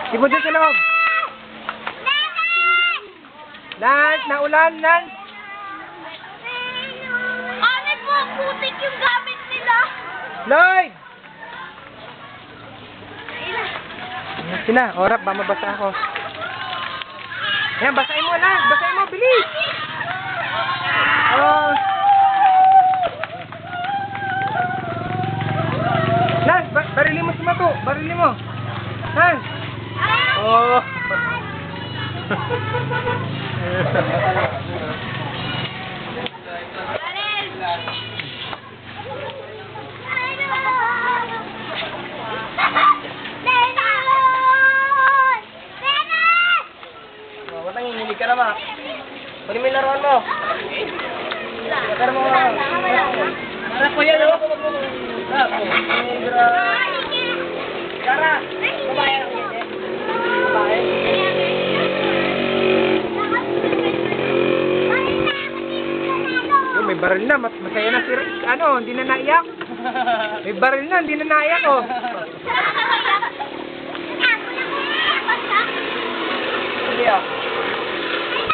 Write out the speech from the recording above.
Sipon doon sa loob. Nan, naulan, Nan. Ano po, putik yung gamit nila. Lloyd! Sige na, orap, ba mabasa ako. Ayan, basahin mo na. Basahin mo, bilis. Oh. Nan, barilin mo si Mato. Barilin mo. Nan. Oh. Huwag nanginginig ka naman. Pwede mo yung laruan mo. Pero mo. Harap ko yan, oh. Kara. Babae lang yan, Babae. May baril na. Masaya na si ano, hindi na naiyak. May baril na, hindi na naiyak, oh.